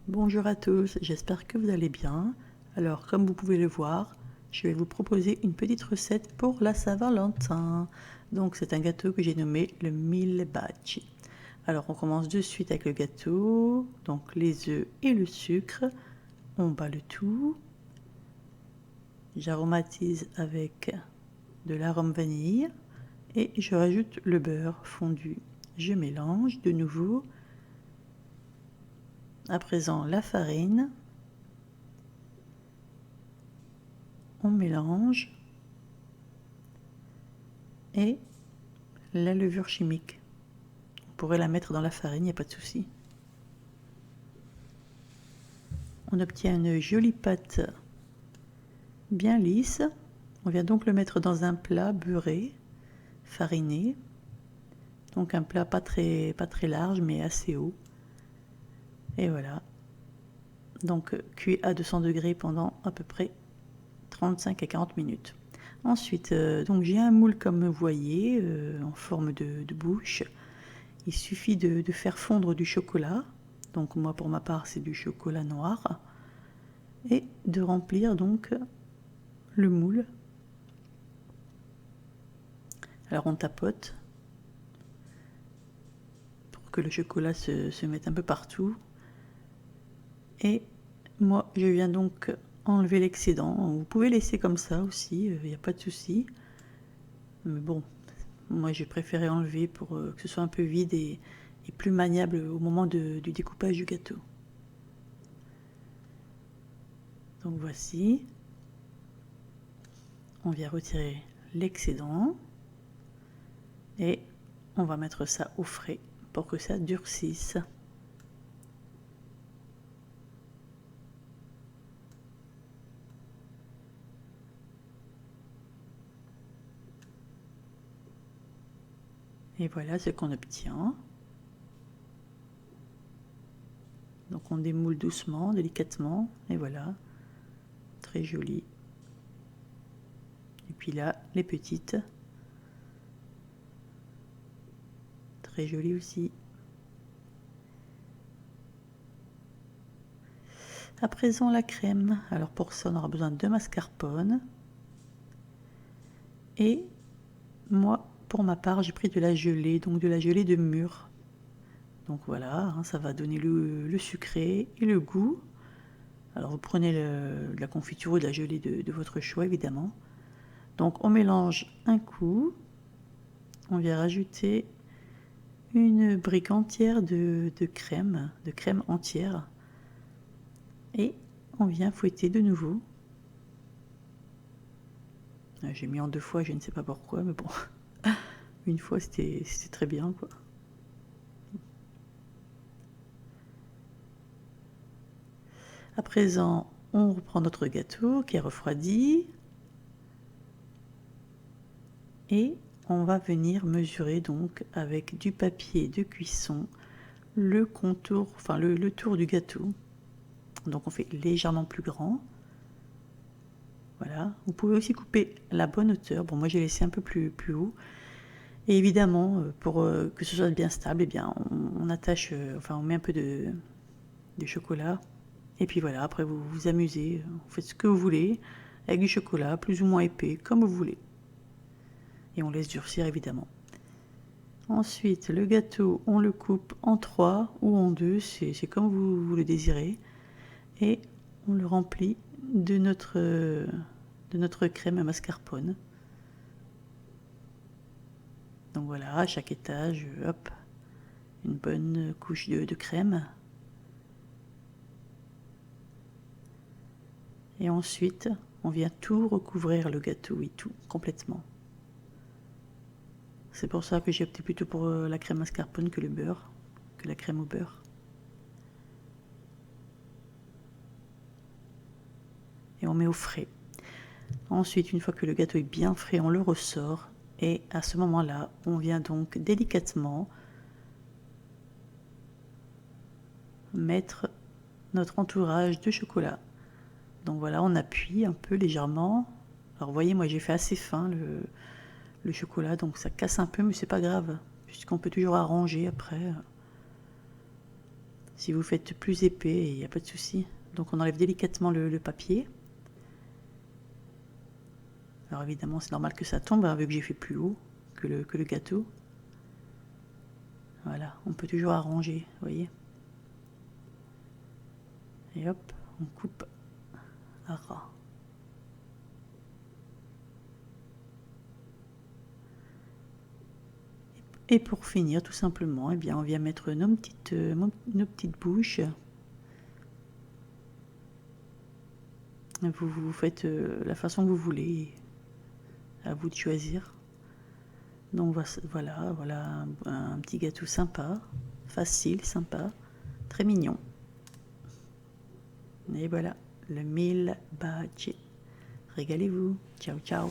Bonjour à tous, j'espère que vous allez bien. Alors, comme vous pouvez le voir, je vais vous proposer une petite recette pour la Saint-Valentin. Donc, c'est un gâteau que j'ai nommé le mille baci. Alors, on commence de suite avec le gâteau, donc les œufs et le sucre. On bat le tout. J'aromatise avec de l'arôme vanille et je rajoute le beurre fondu. Je mélange de nouveau. À présent, la farine. On mélange et la levure chimique. On pourrait la mettre dans la farine, il n'y a pas de souci. On obtient une jolie pâte bien lisse. On vient donc le mettre dans un plat beurré, fariné. Donc un plat pas très large mais assez haut. Et voilà. Donc cuit à 200 degrés pendant à peu près 35 à 40 minutes. Ensuite, donc j'ai un moule comme vous voyez, en forme de bouche. Il suffit de faire fondre du chocolat. Donc moi pour ma part c'est du chocolat noir. Et de remplir donc le moule. Alors on tapote pour que le chocolat se mette un peu partout. Et moi je viens donc enlever l'excédent. Vous pouvez laisser comme ça aussi, il n'y a pas de souci. Mais bon, moi j'ai préféré enlever pour que ce soit un peu vide et plus maniable au moment du découpage du gâteau. Donc voici, on vient retirer l'excédent et on va mettre ça au frais pour que ça durcisse. Et voilà ce qu'on obtient. Donc on démoule doucement, délicatement, et voilà, très joli. Et puis là, les petites, très jolies aussi. À présent la crème. Alors pour ça, on aura besoin de mascarpone. Et moi, pour ma part, j'ai pris de la gelée, donc de la gelée de mûre. Donc voilà, ça va donner le sucré et le goût. Alors vous prenez de la confiture ou de la gelée de votre choix, évidemment. Donc on mélange un coup. On vient rajouter une brique entière de crème entière. Et on vient fouetter de nouveau. J'ai mis en 2 fois, je ne sais pas pourquoi, mais bon, une fois c'était très bien, quoi. À présent, on reprend notre gâteau qui est refroidi et on va venir mesurer donc avec du papier de cuisson le contour, enfin le tour du gâteau. Donc on fait légèrement plus grand. Voilà. Vous pouvez aussi couper la bonne hauteur. Bon, moi j'ai laissé un peu plus haut. Et évidemment, pour que ce soit bien stable, eh bien, on attache, enfin on met un peu de chocolat. Et puis voilà, après vous vous amusez, vous faites ce que vous voulez, avec du chocolat, plus ou moins épais, comme vous voulez. Et on laisse durcir évidemment. Ensuite, le gâteau, on le coupe en 3 ou en 2, c'est comme vous le désirez. Et on le remplit de notre crème à mascarpone. Donc voilà, à chaque étage, hop, une bonne couche de crème. Et ensuite, on vient tout recouvrir le gâteau et tout, complètement. C'est pour ça que j'ai opté plutôt pour la crème mascarpone que le beurre, que la crème au beurre. Et on met au frais. Ensuite, une fois que le gâteau est bien frais, on le ressort. Et à ce moment-là, on vient donc délicatement mettre notre entourage de chocolat. Donc voilà, on appuie un peu légèrement. Alors vous voyez, moi j'ai fait assez fin le chocolat, donc ça casse un peu, mais c'est pas grave, puisqu'on peut toujours arranger après. Si vous faites plus épais, il n'y a pas de souci. Donc on enlève délicatement le papier. Alors évidemment, c'est normal que ça tombe, hein, vu que j'ai fait plus haut que le gâteau. Voilà, on peut toujours arranger, vous voyez. Et hop, on coupe à ras. Et pour finir, tout simplement, eh bien, on vient mettre nos petites bouches. Vous faites la façon que vous voulez, à vous de choisir. Donc voilà un petit gâteau sympa, facile, sympa, très mignon. Et voilà, le mille bhaji. Régalez-vous. Ciao, ciao.